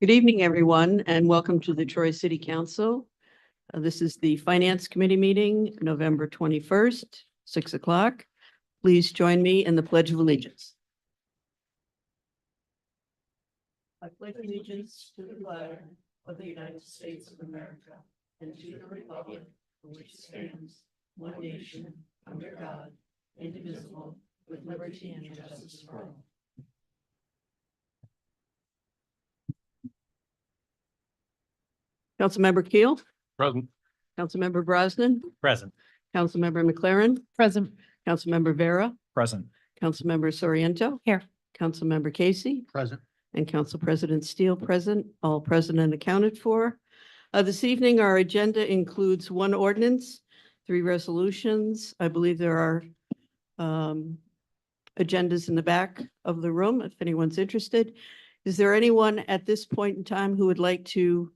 Good evening, everyone, and welcome to the Troy City Council. This is the Finance Committee meeting, November 21st, 6 o'clock. Please join me in the Pledge of Allegiance. I pledge allegiance to the flag of the United States of America and to the republic for which it stands, one nation, under God, indivisible, with liberty and justice for all. Councilmember Keel, Present. Councilmember Brosnan, Present. Councilmember McLaren, Present. Councilmember Vera, Present. Councilmember Soriento. Here. Councilmember Casey Present. and Council President Steele present, all present and accounted for. This evening, our agenda includes one ordinance, 3 resolutions. I believe there are agendas in the back of the room if anyone's interested. Is there anyone at this point in time who would like to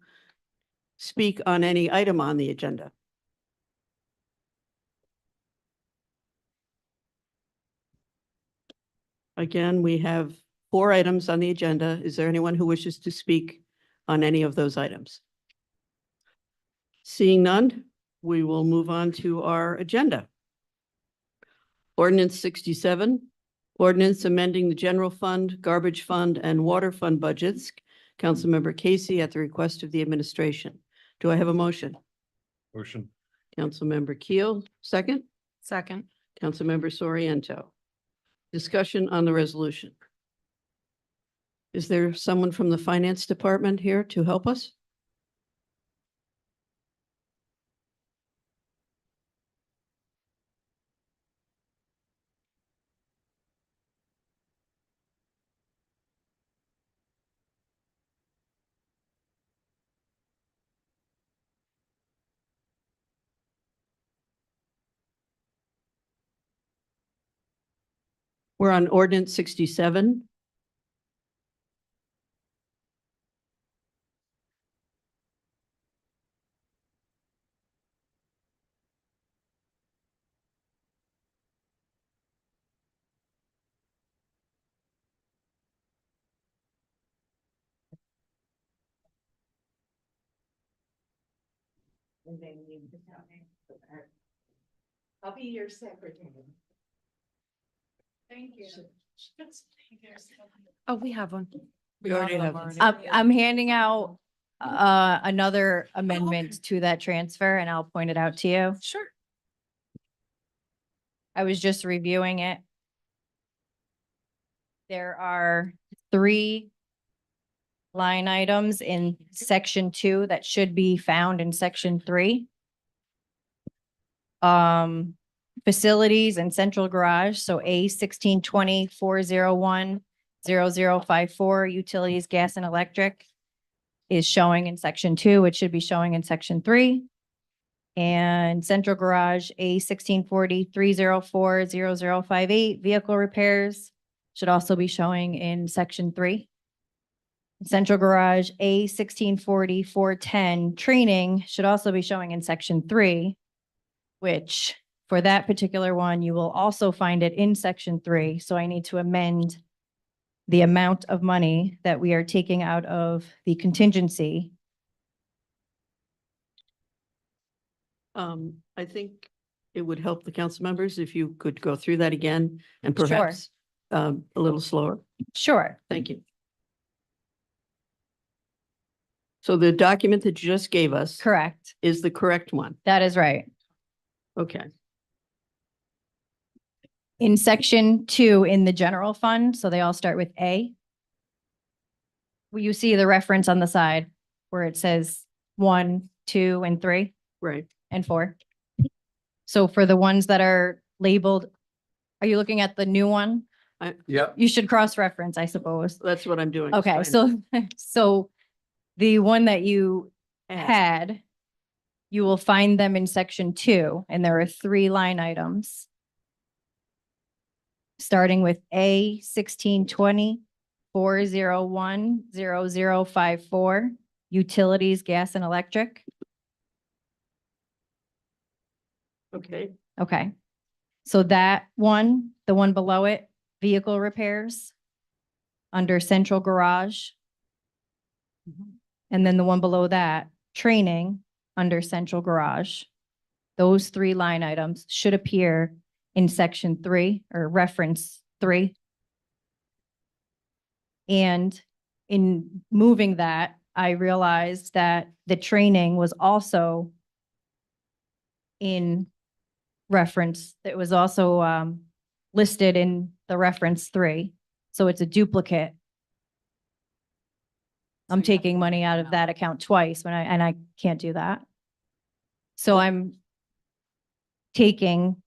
speak on any item on the agenda? Again, we have 4 items on the agenda. Is there anyone who wishes to speak on any of those items? Seeing none, we will move on to our agenda. Ordinance 67, ordinance amending the general fund, garbage fund, and water fund budgets. Councilmember Casey at the request of the administration. Do I have a motion? Motion. Councilmember Keel, second. Second. Councilmember Soriento. Discussion on the resolution. Is there someone from the Finance Department here to help us? We're on ordinance 67. I'll be your secretary. Thank you. Oh, we have one. We already have one. I'm handing out another amendment to that transfer and I'll point it out to you. Sure. I was just reviewing it. There are 3 line items in section 2 that should be found in section 3. Facilities and central garage, so A 1620-401-0054, utilities, gas and electric is showing in section 2. It should be showing in section 3. And central garage, A 1640-304-0058, vehicle repairs should also be showing in section 3. Central garage, A 1640-410, training should also be showing in section 3, which for that particular one, you will also find it in section 3. So I need to amend the amount of money that we are taking out of the contingency. I think it would help the council members if you could go through that again and Sure. perhaps a little slower. Sure. Thank you. So the document that you just gave us Correct. is the correct one. That is right. Okay. In section 2 in the general fund, so they all start with A. Well, you see the reference on the side where it says 1, 2, and 3 Right. and 4. So for the ones that are labeled, are you looking at the new one? Yep. You should cross-reference, I suppose. That's what I'm doing. Okay, so the one that you had, you will find them in section 2, and there are 3 line items. Starting with A 1620-401-0054, utilities, gas and electric. Okay. Okay. So that one, the one below it, vehicle repairs under central garage. And then the one below that, training under central garage. Those three line items should appear in section 3 or reference 3. And in moving that, I realized that the training was also in reference, it was also listed in the reference 3. So it's a duplicate. I'm taking money out of that account twice and I can't do that. So I'm taking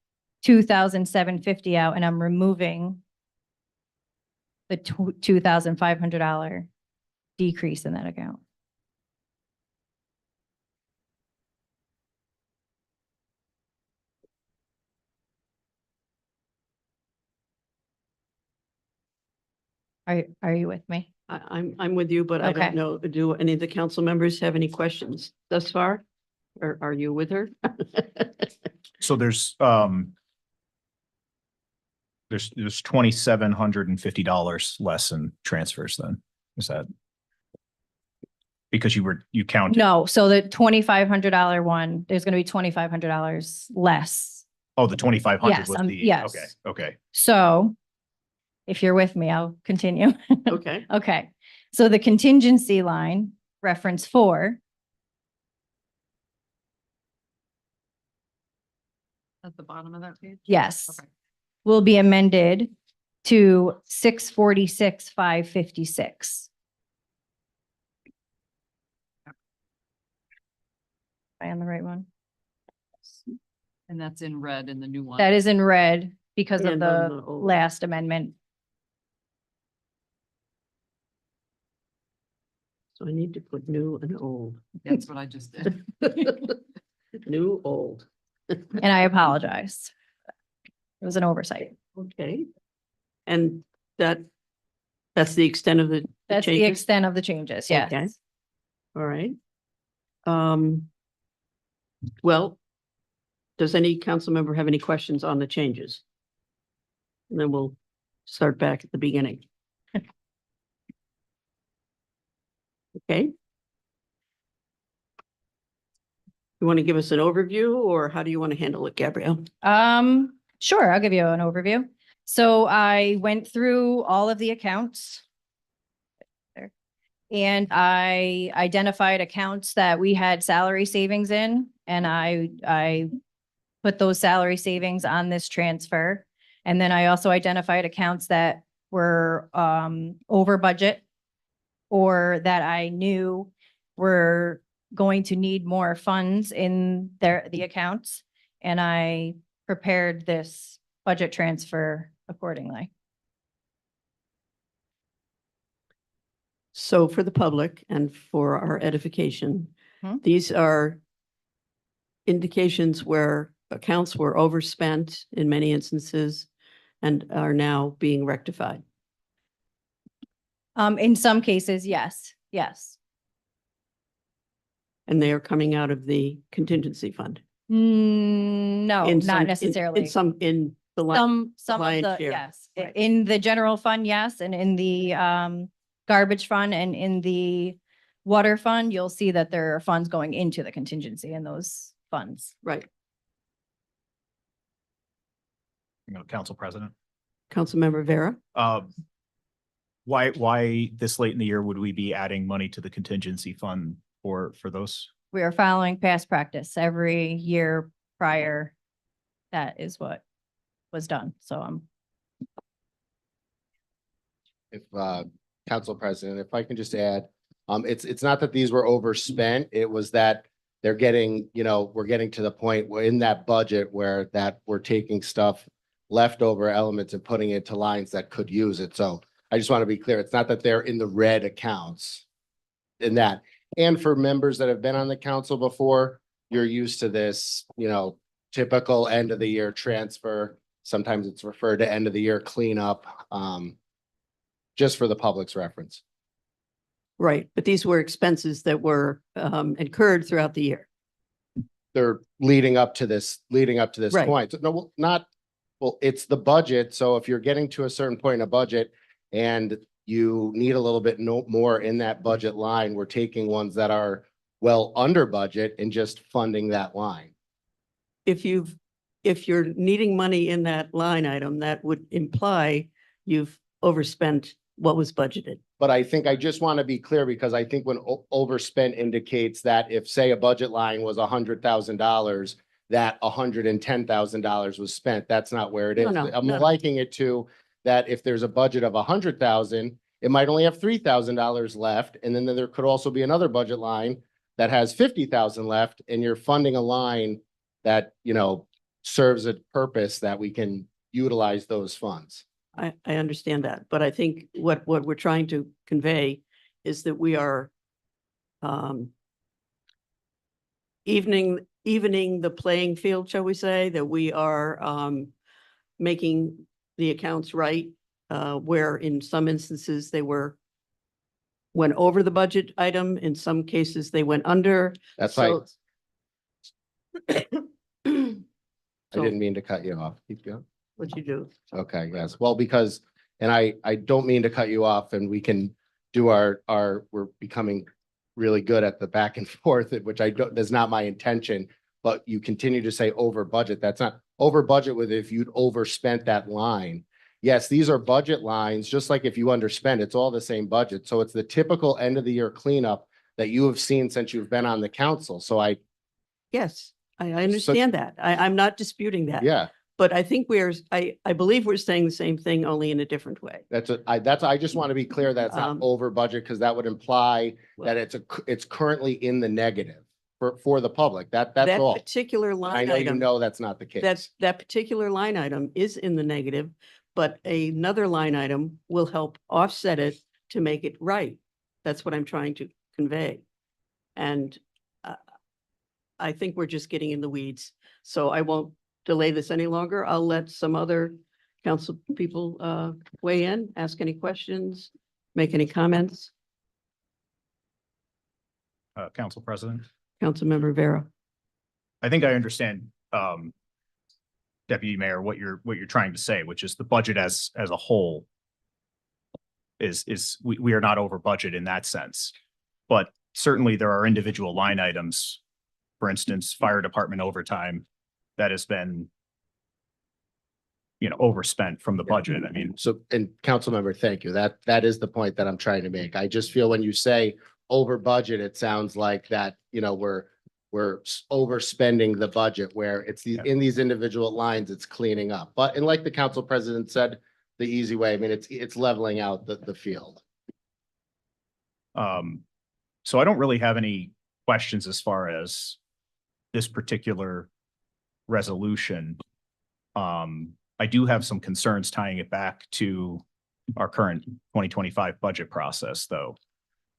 2,750 out and I'm removing the $2,500 decrease in that account. Are you with me? I'm with you, but I Okay. don't know, do any of the council members have any questions thus far? Or are you with her? So there's $2,750 less in transfers then, is that? Because you counted, No, so the $2,500 one, there's going to be $2,500 less. oh, the 2,500 Yes, was the, yes. okay. So if you're with me, I'll continue. Okay, Okay, so the contingency line, reference 4, At the bottom of that page? yes, Okay. will be amended to 646,556. Am I on the right one? And that's in red in the new one. That is in red because of And on the the old. last amendment. so I need to put new and old. That's what I just did. New, old. And I apologize. It was an oversight. Okay. And that's the extent of the That's the changes? extent of the changes, Okay. yes. All right. Well, does any council member have any questions on the changes? And then we'll start back at the beginning. Okay. You want to give us an overview or how do you want to handle it, Gabrielle? Sure, I'll give you an overview. So I went through all of the accounts. There. And I identified accounts that we had salary savings in, and I put those salary savings on this transfer. And then I also identified accounts that were over budget or that I knew were going to need more funds in the accounts. And I prepared this budget transfer accordingly. So for the public and for our edification, Hmm. these are indications where accounts were overspent in many instances and are now being rectified. In some cases, yes, yes. And they are coming out of the contingency fund. No, In some- not in- necessarily. In the line. Some of lion's the, share. yes, Right. in the general fund, yes, and in the garbage fund and in the water fund, you'll see that there are funds going into the contingency in those funds. Right. Council President. Councilmember Vera? Why this late in the year would we be adding money to the contingency fund for those? We are following past practice every year prior. That is what was done. So If, Council President, if I can just add, it's not that these were overspent, it was that they're getting, we're getting to the point where in that budget where that we're taking stuff, leftover elements and putting it to lines that could use it. So I just want to be clear, it's not that they're in the red accounts in that. And for members that have been on the council before, you're used to this, typical end of the year transfer. Sometimes it's referred to end of the year cleanup, just for the public's reference. Right, but these were expenses that were incurred throughout the year. They're leading up to this Right. point. No, well, it's the budget. So if you're getting to a certain point in a budget and you need a little bit more in that budget line, we're taking ones that are well under budget and just funding that line. If you're needing money in that line item, that would imply you've overspent what was budgeted. But I think I just want to be clear because I think when overspent indicates that if, say, a budget line was $100,000, that $110,000 was spent. That's not where it is. No, I'm no. liking it to that if there's a budget of 100,000, it might only have $3,000 left. And then there could also be another budget line that has 50,000 left, and you're funding a line that, you know, serves a purpose that we can utilize those funds. I understand that, but I think what we're trying to convey is that we are evening the playing field, shall we say, that we are making the accounts right, where in some instances they went over the budget item, in some cases they went under. That's why So- I So didn't mean to cut you off. Keep going. what'd you do? Okay, yes. Well, because, and I don't mean to cut you off, and we can do we're becoming really good at the back and forth, which that's not my intention, but you continue to say over budget. That's not over budget with if you'd overspent that line. Yes, these are budget lines, just like if you underspend, it's all the same budget. So it's the typical end of the year cleanup that you have seen since you've been on the council. So Yes, I understand that. I'm not disputing that. yeah, But I think I believe we're saying the same thing, only in a different way. I just want to be clear that it's not over budget, because that would imply that it's currently in the negative for the public. That's That all. particular I line know you item, know that's not the case. that particular line item is in the negative, but another line item will help offset it to make it right. That's what I'm trying to convey. And I think we're just getting in the weeds, so I won't delay this any longer. I'll let some other council people weigh in, ask any questions, make any comments. Council President. Councilmember Vera. I think I understand, Deputy Mayor, what you're trying to say, which is the budget as a whole is we are not over budget in that sense. But certainly there are individual line items, for instance, fire department overtime, that has been, you know, overspent from the budget. I mean, So, and council member, thank you. That is the point that I'm trying to make. I just feel when you say over budget, it sounds like that, you know, we're overspending the budget, where it's in these individual lines, it's cleaning up. But, and like the council president said, the easy way, I mean, it's leveling out the field. so I don't really have any questions as far as this particular resolution. I do have some concerns tying it back to our current 2025 budget process, though.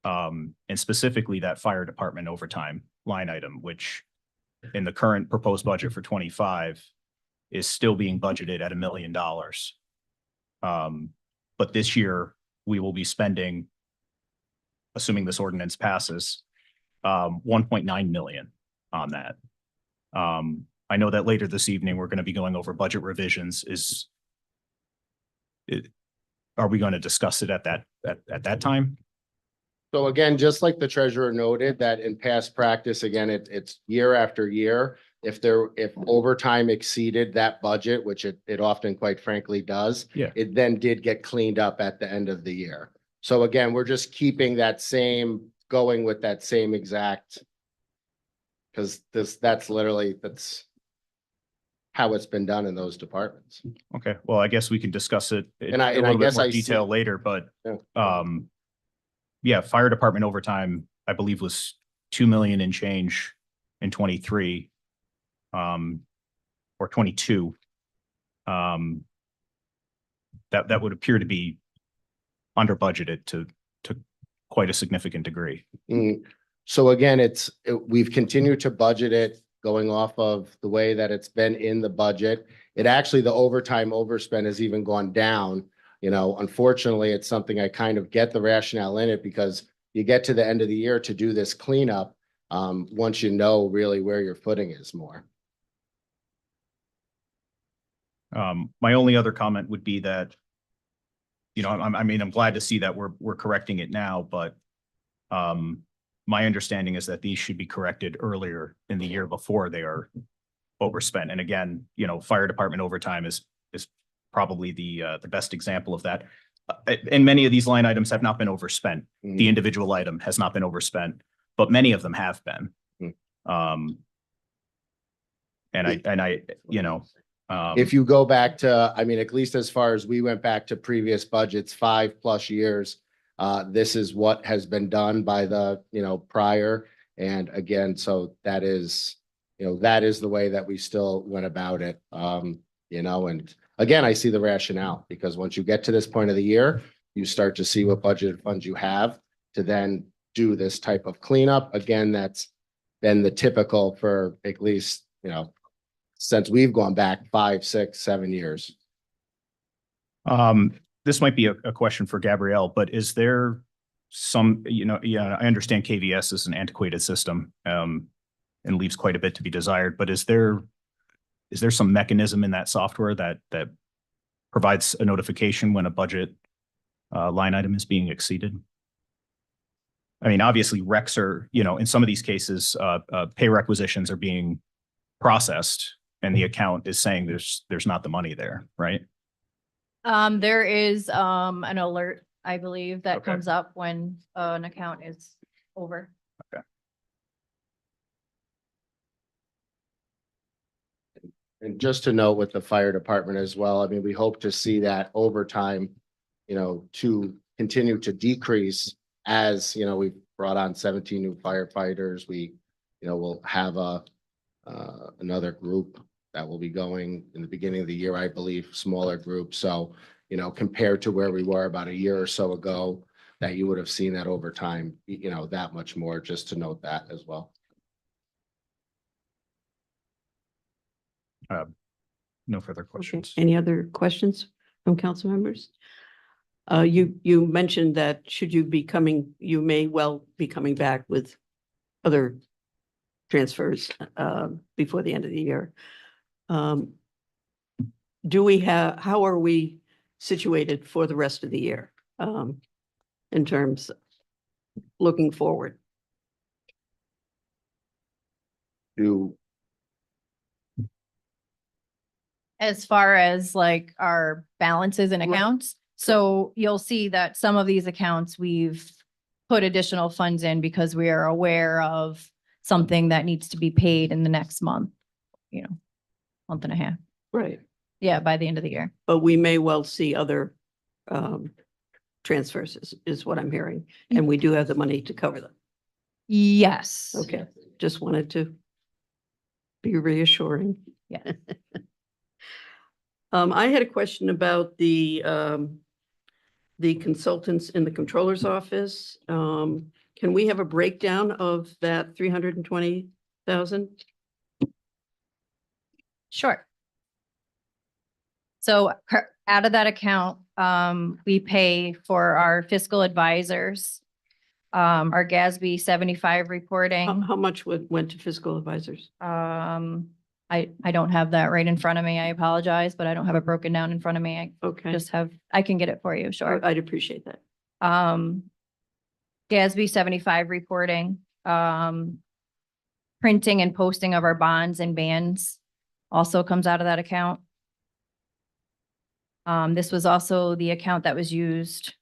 And specifically that fire department overtime line item, which in the current proposed budget for 25 is still being budgeted at $1 million. But this year we will be spending, assuming this ordinance passes, 1.9 million on that. I know that later this evening, we're going to be going over budget revisions. Are we going to discuss it at that time? So again, just like the treasurer noted, that in past practice, again, it's year after year. If overtime exceeded that budget, which it often, quite frankly, does. Yeah. It then did get cleaned up at the end of the year. So again, we're just keeping going with that same exact. Because that's how it's been done in those departments. Okay, well, I guess we can discuss it in I a little bit guess more I see- detail later, but Yeah. yeah, fire department overtime, I believe, was 2 million and change in 23, or 22. That would appear to be under budgeted to quite a significant degree. So again, we've continued to budget it going off of the way that it's been in the budget. It actually, the overtime overspend has even gone down. You know, unfortunately, it's something I kind of get the rationale in it, because you get to the end of the year to do this cleanup. Once you know really where your footing is more. My only other comment would be that you know, I mean, I'm glad to see that we're correcting it now, but my understanding is that these should be corrected earlier in the year before they are overspent. And again, you know, fire department overtime is probably the best example of that. And many of these line items have not been overspent. The individual item has not been overspent, but many of them have been. And I, you know, If you go back to, I mean, at least as far as we went back to previous budgets, 5+ years, this is what has been done by the, you know, prior. And again, so that is, you know, that is the way that we still went about it. You know, and again, I see the rationale, because once you get to this point of the year, you start to see what budgeted funds you have to then do this type of cleanup. Again, that's been the typical for at least, you know, since we've gone back 5, 6, 7 years. This might be a question for Gabrielle, but is there some, you know, yeah, I understand KVS is an antiquated system, and leaves quite a bit to be desired, but is there some mechanism in that software that provides a notification when a budget line item is being exceeded? I mean, obviously recs are, you know, in some of these cases, pay requisitions are being processed and the account is saying there's not the money there, right? There is, an alert, I believe, that Okay. comes up when an account is over. And just to note with the fire department as well, I mean, we hope to see that overtime, you know, to continue to decrease as, you know, we've brought on 17 new firefighters. We, you know, will have another group that will be going in the beginning of the year, I believe, smaller group. So, you know, compared to where we were about a year or so ago, that you would have seen that overtime, you know, that much more, just to note that as well. No further Okay. questions. Any other questions from council members? You mentioned that should you be coming, you may well be coming back with other transfers before the end of the year. How are we situated for the rest of the year in terms of looking forward? As far as like our balances and Right. accounts. So you'll see that some of these accounts we've put additional funds in because we are aware of something that needs to be paid in the next month, you know, month and a half. Right. Yeah, by the end of the year. But we may well see other transfers is what I'm hearing. And we do have the money to cover them. Yes. Okay, just wanted to be reassuring. Yeah. I had a question about the consultants in the controller's office. Can we have a breakdown of that 320,000? Sure. So out of that account, we pay for our fiscal advisors, our GASB 75 reporting. How much went to fiscal advisors? I don't have that right in front of me. I apologize, but I don't have it broken down in front of me. I Okay, just have, I can get it for you, sure. I'd appreciate that. GASB 75 reporting, printing and posting of our bonds and bans also comes out of that account. This was also the account that was used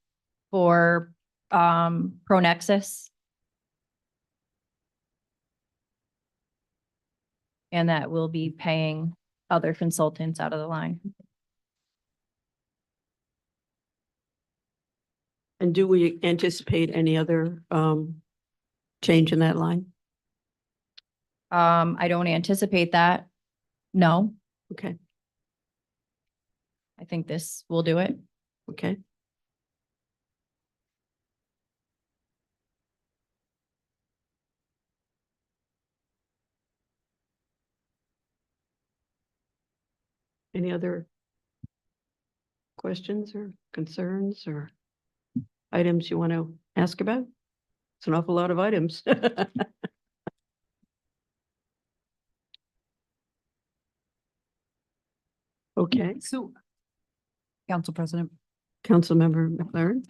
for ProNexus. And that will be paying other consultants out of the line. And do we anticipate any other change in that line? I don't anticipate that. No, Okay, I think this will do it. okay. Any other questions or concerns or items you want to ask about? It's an awful lot of items. Okay, So, Council President, Councilmember McLaren?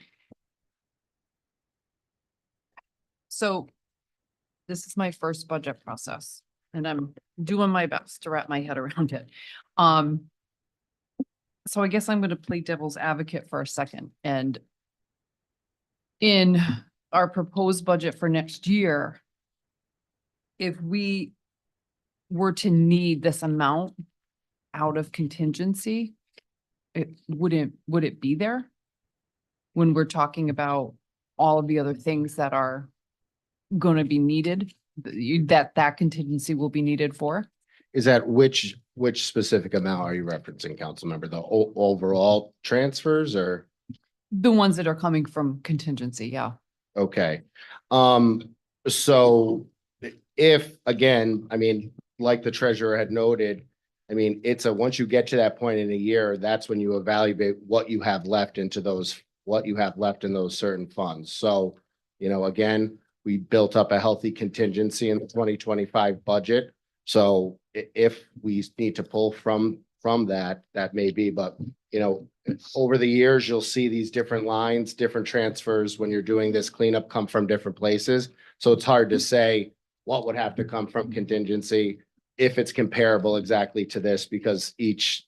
So this is my first budget process and I'm doing my best to wrap my head around it. So I guess I'm going to play devil's advocate for a second. And in our proposed budget for next year, if we were to need this amount out of contingency, would it be there? When we're talking about all of the other things that are going to be needed, that contingency will be needed for? Is that which specific amount are you referencing, council member? The overall transfers or? The ones that are coming from contingency, yeah. Okay. So if, again, I mean, like the treasurer had noted, I mean, once you get to that point in a year, that's when you evaluate what you have left into those, what you have left in those certain funds. So, you know, again, we built up a healthy contingency in the 2025 budget. So if we need to pull from that, that may be, but you know, over the years, you'll see these different lines, different transfers when you're doing this cleanup come from different places. So it's hard to say what would have to come from contingency if it's comparable exactly to this, because each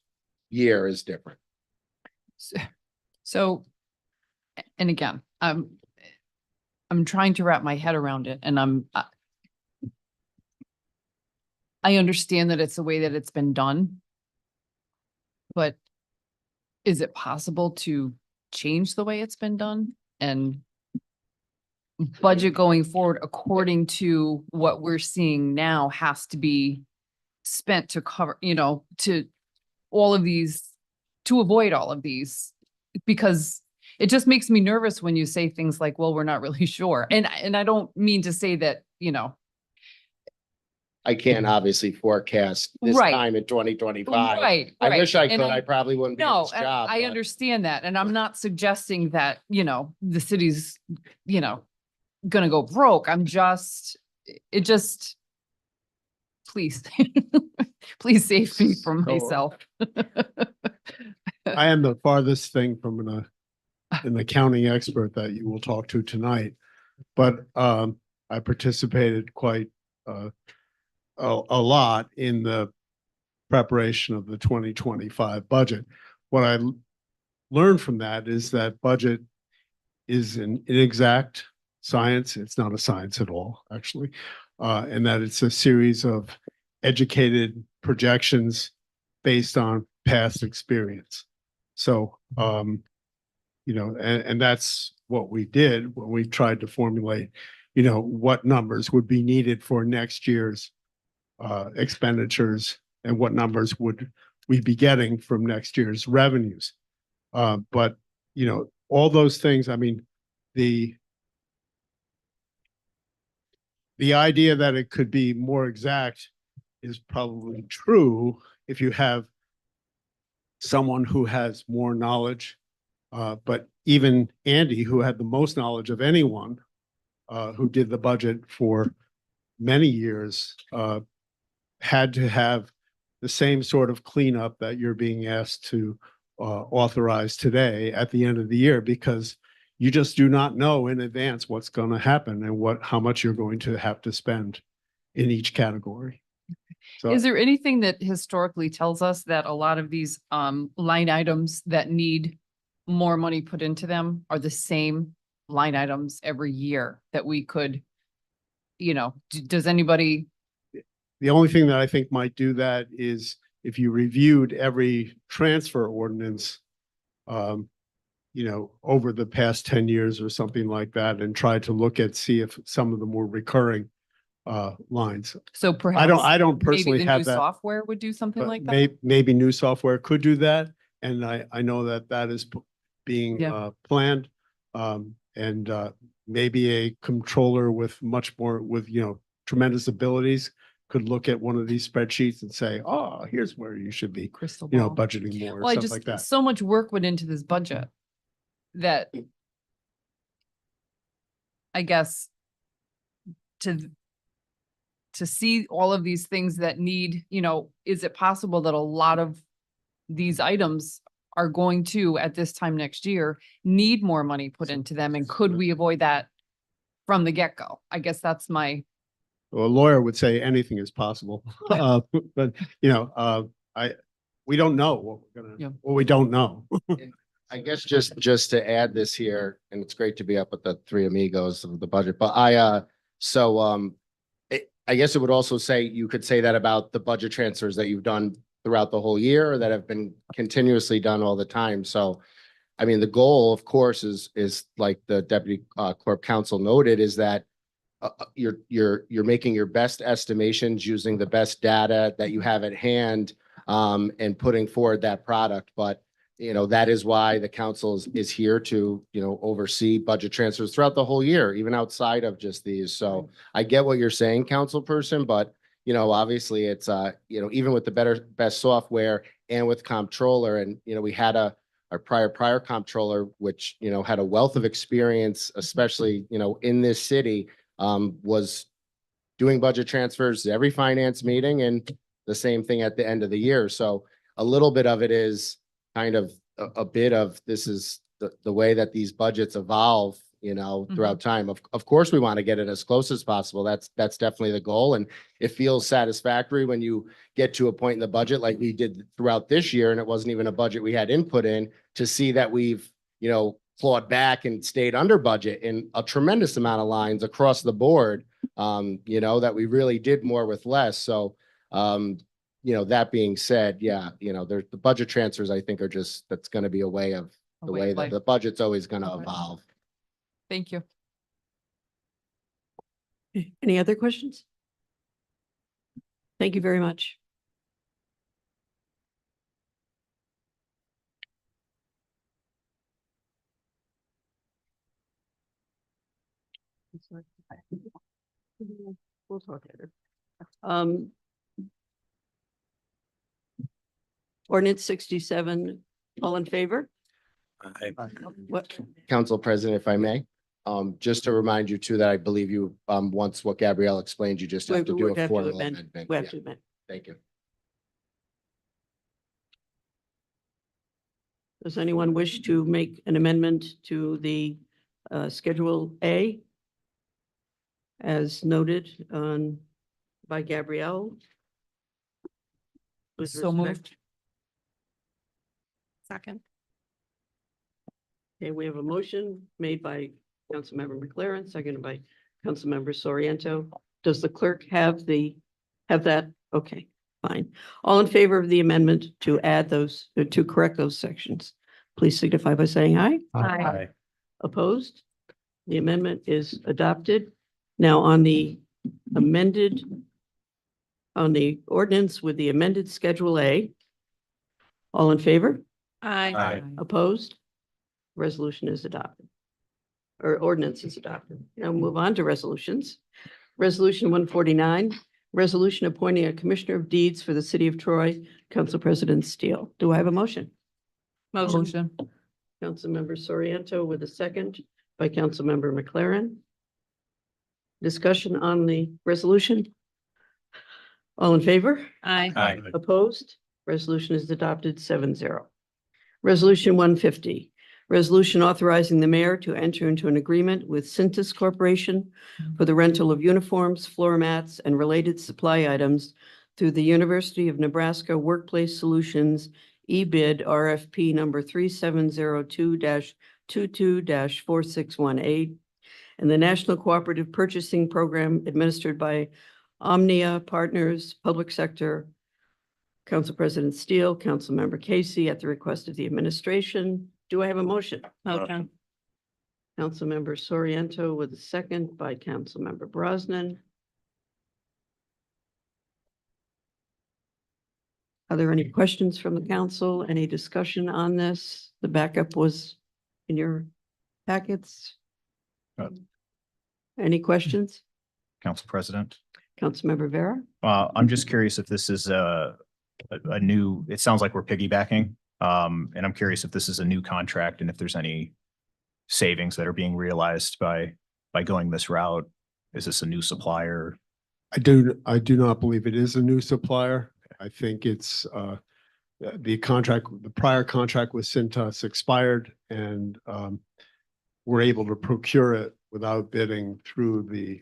year is different. So, and again, I'm trying to wrap my head around it and I understand that it's the way that it's been done. But is it possible to change the way it's been done and budget going forward according to what we're seeing now has to be spent to cover, you know, to all of these, to avoid all of these? Because it just makes me nervous when you say things like, well, we're not really sure. And I don't mean to say that, you know. I can't obviously forecast this Right. time in 2025. Right. I wish I And could. I probably wouldn't be at No, this job. I but- understand that. And I'm not suggesting that, you know, the city's, you know, gonna go broke. Please, please save me from So- myself. I am the farthest thing from an accounting expert that you will talk to tonight. But I participated quite a lot in the preparation of the 2025 budget. What I learned from that is that budget is an inexact science. It's not a science at all, actually. And that it's a series of educated projections based on past experience. So, you know, and that's what we did when we tried to formulate, you know, what numbers would be needed for next year's expenditures and what numbers would we be getting from next year's revenues. But, you know, all those things, I mean, the idea that it could be more exact is probably true if you have someone who has more knowledge. But even Andy, who had the most knowledge of anyone, who did the budget for many years, had to have the same sort of cleanup that you're being asked to authorize today at the end of the year, because you just do not know in advance what's going to happen and how much you're going to have to spend in each category. So Is there anything that historically tells us that a lot of these line items that need more money put into them are the same line items every year that we could, you know, does anybody? the only thing that I think might do that is if you reviewed every transfer ordinance, you know, over the past 10 years or something like that, and try to see if some of them were recurring lines. So perhaps. I don't maybe personally the have new that. Software would do something But like that? maybe new software could do that. And I know that is being Yeah. planned. And maybe a controller with you know, tremendous abilities could look at one of these spreadsheets and say, oh, here's where you should be, Crystal you know, ball. budgeting more or Well, stuff like that. so much work went into this budget that I guess to see all of these things that need, you know, is it possible that a lot of these items are going to, at this time next year, need more money put into them? And could we avoid that from the get-go? I guess that's my, Well, a lawyer would say anything is possible. But, we don't know what we're Yeah. what we don't know. I guess just to add this here, and it's great to be up with the three amigos of the budget, but I guess it would also say, you could say that about the budget transfers that you've done throughout the whole year, or that have been continuously done all the time. So, I mean, the goal, of course, is like the deputy clerk counsel noted, is that you're making your best estimations using the best data that you have at hand, and putting forward that product. But, that is why the council is here to, oversee budget transfers throughout the whole year, even outside of just these. So I get what you're saying, council person, but, obviously it's, even with the best software and with comptroller, and, we had our prior comptroller, which, had a wealth of experience, especially, in this city, was doing budget transfers every finance meeting, and the same thing at the end of the year. So a little bit of it is kind of a bit of, this is the way that these budgets evolve, throughout time. Of course, we want to get it as close as possible. That's definitely the goal. And it feels satisfactory when you get to a point in the budget like we did throughout this year, and it wasn't even a budget we had input in, to see that we've, clawed back and stayed under budget in a tremendous amount of lines across the board, that we really did more with less. So, that being said, yeah, the budget transfers, I think, are just, that's going to be a way of, the way that life. the budget's always going to Okay. evolve. Thank you. Any other questions? Thank you very much. We'll talk later. Ordinance 67, all in favor? What? Council President, if I may, just to remind you too, that I believe you, once what Gabrielle explained, you just have to do We a have to formal amend. amendment. We have Yeah, to amend. thank you. Does anyone wish to make an amendment to the Schedule A as noted by Gabrielle? With So respect- moved. Second. Okay, we have a motion made by Councilmember McLaren, seconded by Councilmember Soriento. Does the clerk have that? Okay, fine. All in favor of the amendment to add those, to correct those sections, please signify by saying aye. Aye. Opposed? The amendment is adopted. Now on the ordinance with the amended Schedule A, all in favor? Aye. Opposed? Resolution is adopted. Or ordinance is adopted. Now move on to resolutions. Resolution 149, resolution appointing a Commissioner of Deeds for the City of Troy, Council President Steele. Do I have a motion? Motion. Councilmember Soriento with a second by Councilmember McLaren. Discussion on the resolution? All in favor? Aye. Opposed? Resolution is adopted 7-0. Resolution 150, resolution authorizing the mayor to enter into an agreement with Cintas Corporation for the rental of uniforms, floor mats, and related supply items through the University of Nebraska Workplace Solutions eBid RFP number 3702-22-4618 and the National Cooperative Purchasing Program administered by Omnia Partners Public Sector. Council President Steele, Councilmember Casey, at the request of the administration. Do I have a motion? Motion. Councilmember Soriento with a second by Councilmember Brosnan. Are there any questions from the council? Any discussion on this? The backup was in your packets. Any questions? Council President. Councilmember Vera? I'm just curious if this is a new, it sounds like we're piggybacking. And I'm curious if this is a new contract and if there's any savings that are being realized by going this route. Is this a new supplier? I do not believe it is a new supplier. I think it's the contract, the prior contract with Cintas expired and we're able to procure it without bidding through the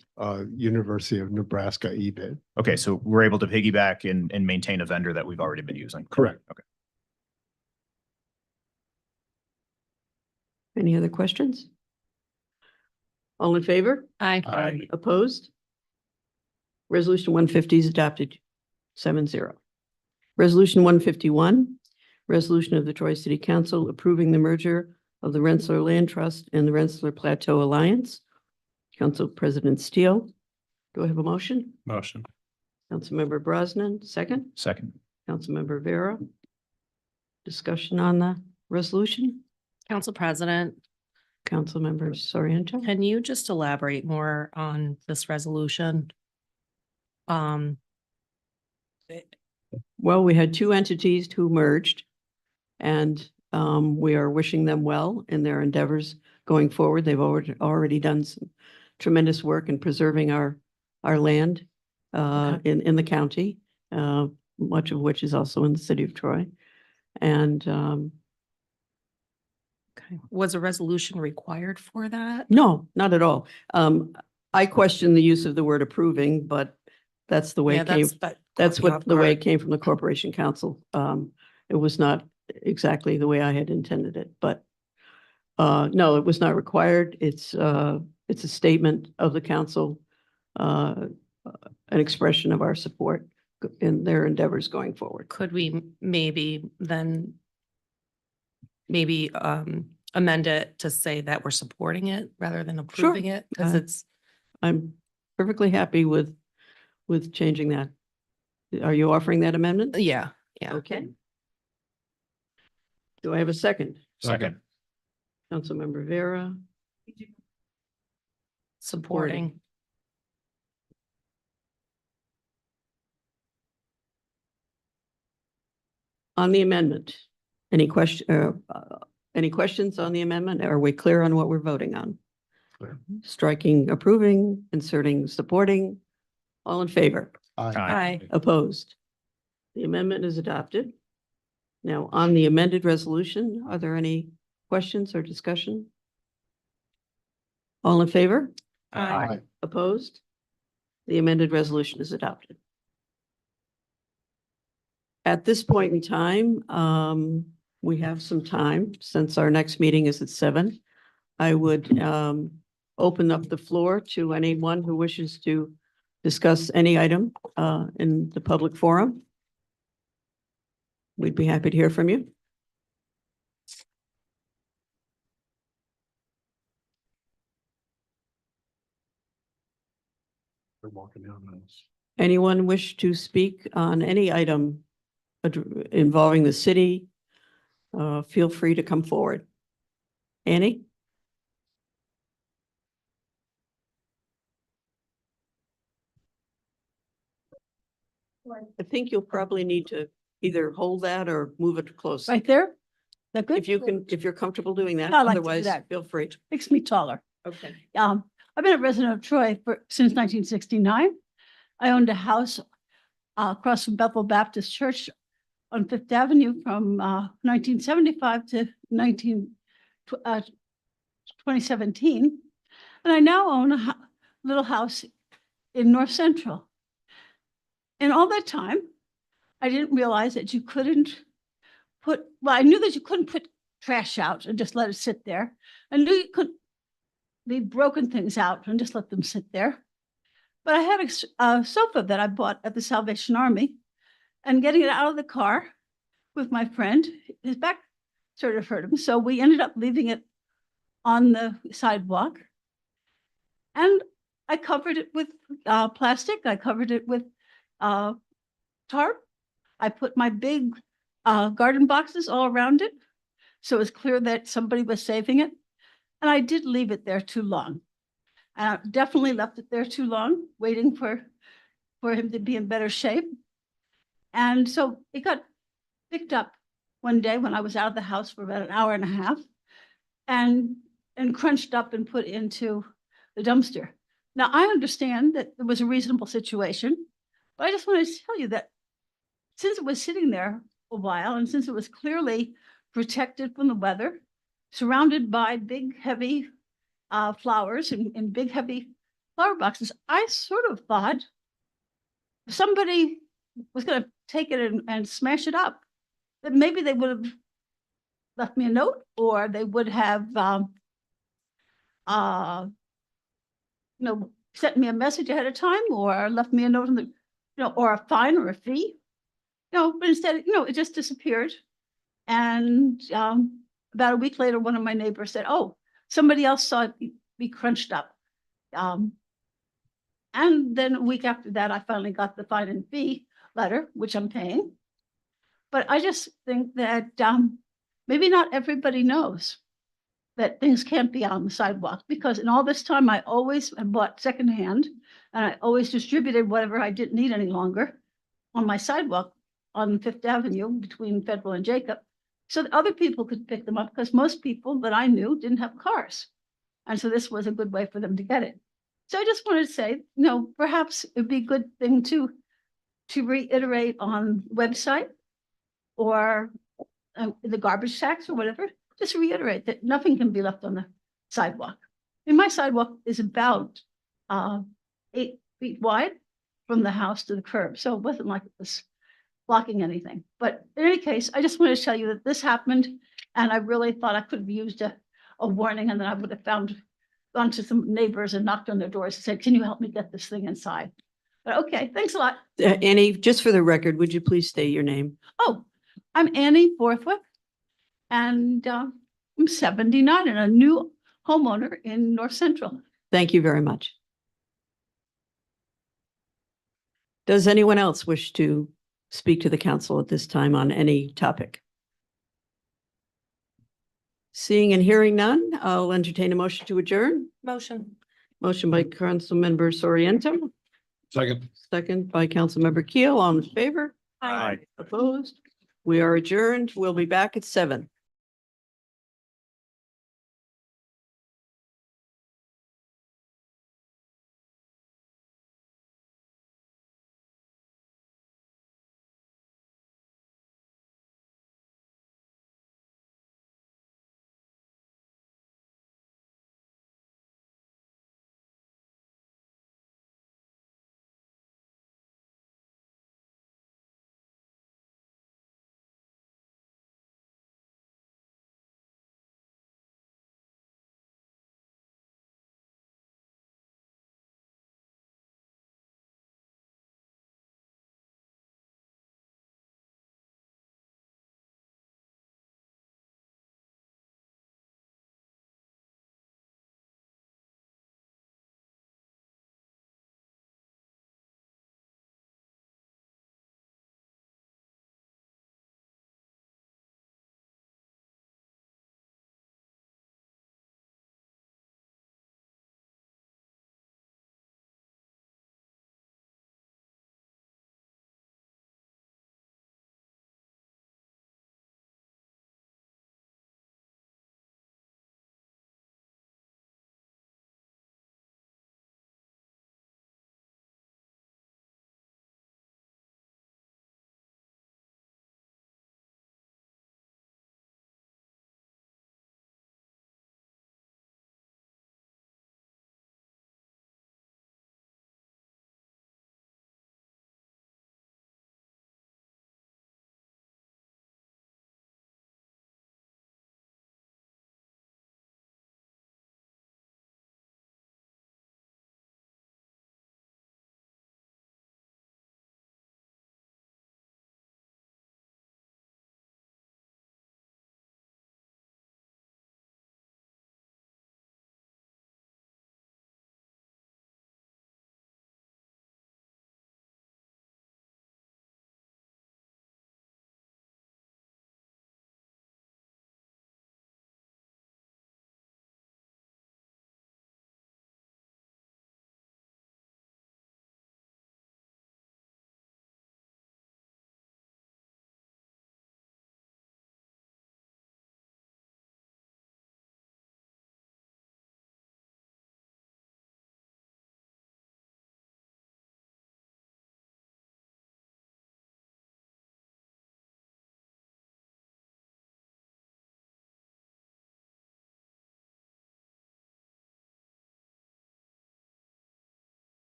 University of Nebraska eBid. Okay, so we're able to piggyback and maintain a vendor that we've already been using. Correct. Okay. Any other questions? All in favor? Aye. Opposed? Resolution 150 is adopted 7-0. Resolution 151, resolution of the Troy City Council approving the merger of the Rensselaer Land Trust and the Rensselaer Plateau Alliance. Council President Steele, do I have a motion? Motion. Councilmember Brosnan, second. Second. Councilmember Vera. Discussion on the resolution? Council President, Councilmember Soriento? can you just elaborate more on this resolution? Well, we had two entities who merged and we are wishing them well in their endeavors going forward. They've already done some tremendous work in preserving our land in the county, much of which is also in the city of Troy. And Okay. Was a resolution required for that? no, not at all. I question the use of the word approving, but that's the way Yeah, it came. That's caught me what off the way it guard. came from the Corporation Council. It was not exactly the way I had intended it, but no, it was not required. It's a statement of the council, an expression of our support in their endeavors going forward. Could we maybe then amend it to say that we're supporting it rather than approving it? Because Uh, it's, I'm perfectly happy with changing that. Are you offering that amendment? yeah, yeah. Okay. Do I have a second? Second. Councilmember Vera, Supporting. on the amendment, any questions on the amendment? Are we clear on what we're voting on? Clear. Striking approving, inserting supporting, all in favor? Aye. Opposed? The amendment is adopted. Now, on the amended resolution, are there any questions or discussion? All in favor? Aye. Opposed? The amended resolution is adopted. At this point in time, we have some time since our next meeting is at 7. I would open up the floor to anyone who wishes to discuss any item in the public forum. We'd be happy to hear from you. They're walking down those. Anyone wish to speak on any item involving the city? Feel free to come forward. Annie? I think you'll probably need to either hold that or move it close. Right there? Is that good? If you can, if you're comfortable doing that, I'd like to do otherwise that. feel free. Makes me taller. Okay. I've been a resident of Troy since 1969. I owned a house across from Bethel Baptist Church on Fifth Avenue from 1975 to 2017. And I now own a little house in North Central. And all that time, I didn't realize that you couldn't I knew that you couldn't put trash out and just let it sit there. I knew you couldn't leave broken things out and just let them sit there. But I had a sofa that I bought at the Salvation Army, and getting it out of the car with my friend, his back sort of hurt him. So we ended up leaving it on the sidewalk. And I covered it with plastic. I covered it with tarp. I put my big garden boxes all around it, so it was clear that somebody was saving it. And I did leave it there too long. And I definitely left it there too long, waiting for him to be in better shape. And so it got picked up one day when I was out of the house for about an hour and a half, and crunched up and put into the dumpster. Now, I understand that it was a reasonable situation, but I just wanted to tell you that since it was sitting there a while, and since it was clearly protected from the weather, surrounded by big, heavy flowers and big, heavy flower boxes, I sort of thought somebody was gonna take it and smash it up, that maybe they would have left me a note, or they would have sent me a message ahead of time, or left me a note on the, or a fine or a fee. But instead, it just disappeared. And about a week later, one of my neighbors said, "Oh, somebody else saw it be crunched up." And then a week after that, I finally got the fine and fee letter, which I'm paying. But I just think that maybe not everybody knows that things can't be on the sidewalk, because in all this time, I always have bought secondhand, and I always distributed whatever I didn't need any longer on my sidewalk on Fifth Avenue between Federal and Jacob, so that other people could pick them up, because most people that I knew didn't have cars. And so this was a good way for them to get it. So I just wanted to say, perhaps it'd be a good thing to reiterate on website or the garbage tax or whatever, just reiterate that nothing can be left on the sidewalk. And my sidewalk is about 8 feet wide from the house to the curb. So it wasn't like it was blocking anything. But in any case, I just wanted to tell you that this happened, and I really thought I could have used a warning, and then I would have gone to some neighbors and knocked on their doors and said, "Can you help me get this thing inside?" But okay, thanks a lot. Annie, just for the record, would you please state your name? Oh, I'm Annie Borthwick, and I'm 79 and a new homeowner in North Central. Thank you very much. Does anyone else wish to speak to the council at this time on any topic? Seeing and hearing none, I'll entertain a motion to adjourn. Motion. Motion by Councilmember Soriento, Second. second by Councilmember Keel. All in favor? Aye. Opposed? We are adjourned. We'll be back at 7.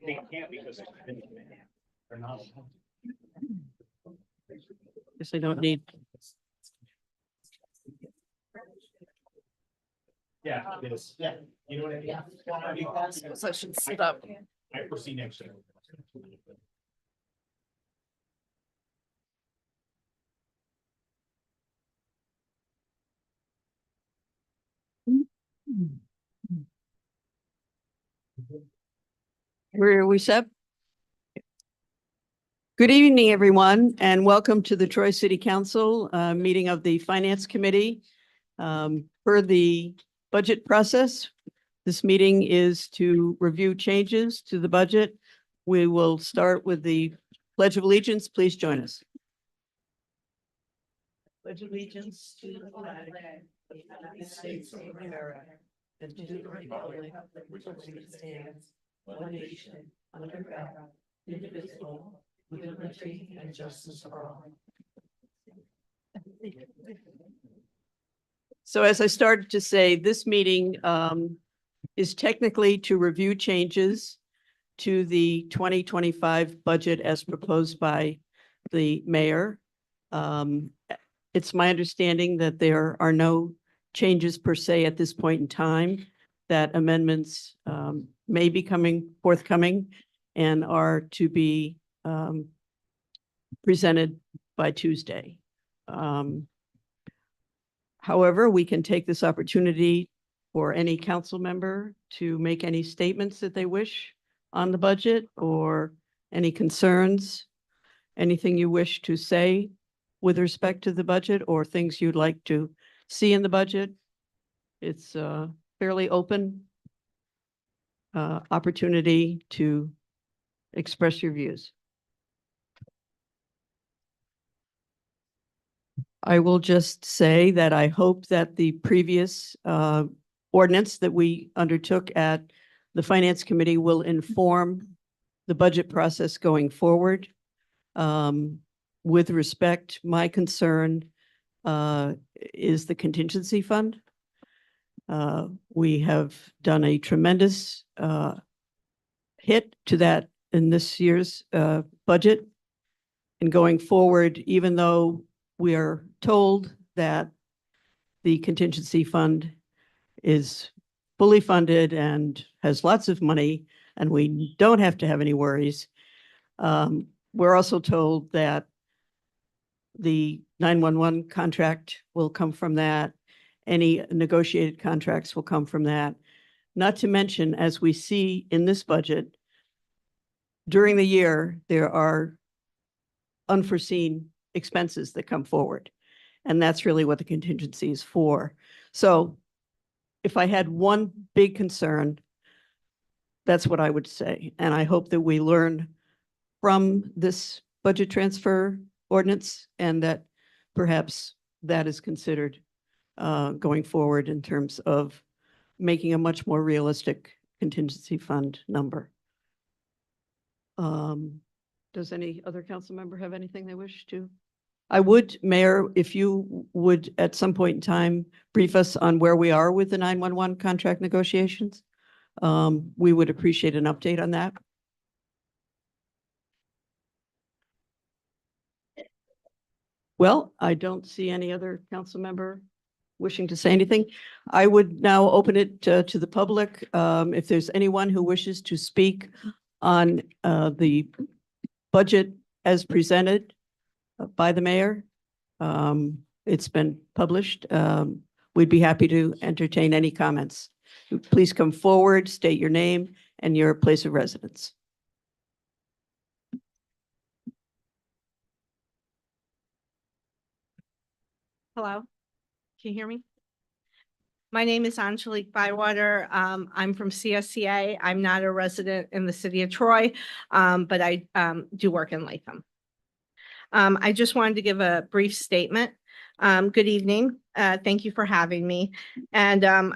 They can't because they're not. Guess I don't need. Yeah, it is. Yeah. You know what I mean? I suppose I should sit up. I foresee next year. Where are we set? Good evening, everyone, and welcome to the Troy City Council meeting of the Finance Committee. Per the budget process, this meeting is to review changes to the budget. We will start with the Pledge of Allegiance. Please join us. Pledge allegiance to the flag of the United States of America and to the republic which stands one nation under God, indivisible, with liberty and justice for all. So as I started to say, this meeting is technically to review changes to the 2025 budget as proposed by the mayor. It's my understanding that there are no changes per se at this point in time, that amendments may be forthcoming and are to be presented by Tuesday. However, we can take this opportunity for any council member to make any statements that they wish on the budget or any concerns, anything you wish to say with respect to the budget or things you'd like to see in the budget. It's a fairly open opportunity to express your views. I will just say that I hope that the previous ordinance that we undertook at the Finance Committee will inform the budget process going forward. With respect, my concern is the contingency fund. We have done a tremendous hit to that in this year's budget. And going forward, even though we are told that the contingency fund is fully funded and has lots of money, and we don't have to have any worries, we're also told that the 911 contract will come from that. Any negotiated contracts will come from that. Not to mention, as we see in this budget, during the year, there are unforeseen expenses that come forward. And that's really what the contingency is for. So if I had one big concern, that's what I would say. And I hope that we learn from this budget transfer ordinance and that perhaps that is considered going forward in terms of making a much more realistic contingency fund number. Does any other council member have anything they wish to? I would, Mayor, if you would at some point in time brief us on where we are with the 911 contract negotiations. We would appreciate an update on that. Well, I don't see any other council member wishing to say anything. I would now open it to the public. If there's anyone who wishes to speak on the budget as presented by the mayor, it's been published. We'd be happy to entertain any comments. Please come forward, state your name and your place of residence. Hello, can you hear me? My name is Angelique Bywater. I'm from CSCA. I'm not a resident in the city of Troy, but I do work in Latham. I just wanted to give a brief statement. Good evening. Thank you for having me. And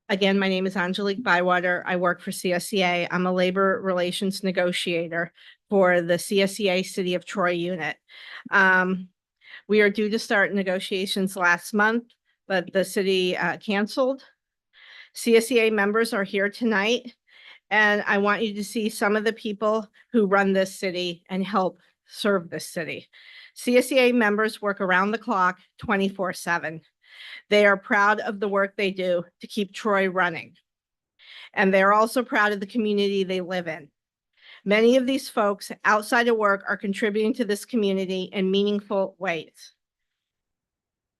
again, my name is Angelique Bywater. I work for CSCA. I'm a labor relations negotiator for the CSCA City of Troy unit. We are due to start negotiations last month, but the city canceled. CSCA members are here tonight, And I want you to see some of the people who run this city and help serve this city. CSEA members work around the clock 24/7. They are proud of the work they do to keep Troy running. And they're also proud of the community they live in. Many of these folks outside of work are contributing to this community in meaningful ways.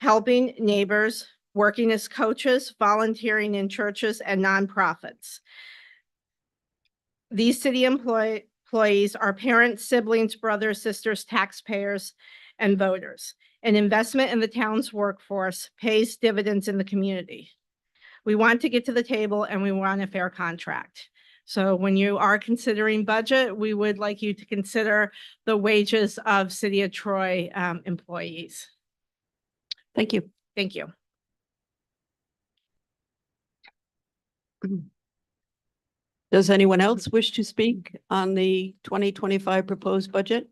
Helping neighbors, working as coaches, volunteering in churches and nonprofits. These city employees are parents, siblings, brothers, sisters, taxpayers, and voters. An investment in the town's workforce pays dividends in the community. We want to get to the table and we want a fair contract. So when you are considering budget, we would like you to consider the wages of City of Troy employees. Thank you. Thank you. Does anyone else wish to speak on the 2025 proposed budget?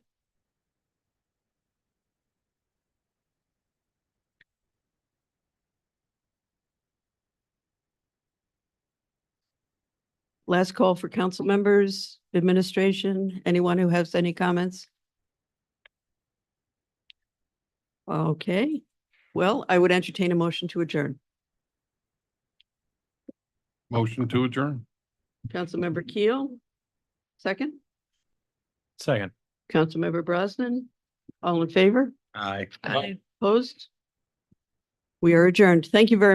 Last call for council members, administration, anyone who has any comments? Okay, well, I would entertain a motion to adjourn. Motion to adjourn. Councilmember Keel, second. Second. Councilmember Brosnan, all in favor? Aye. Opposed? We are adjourned. Thank you very much.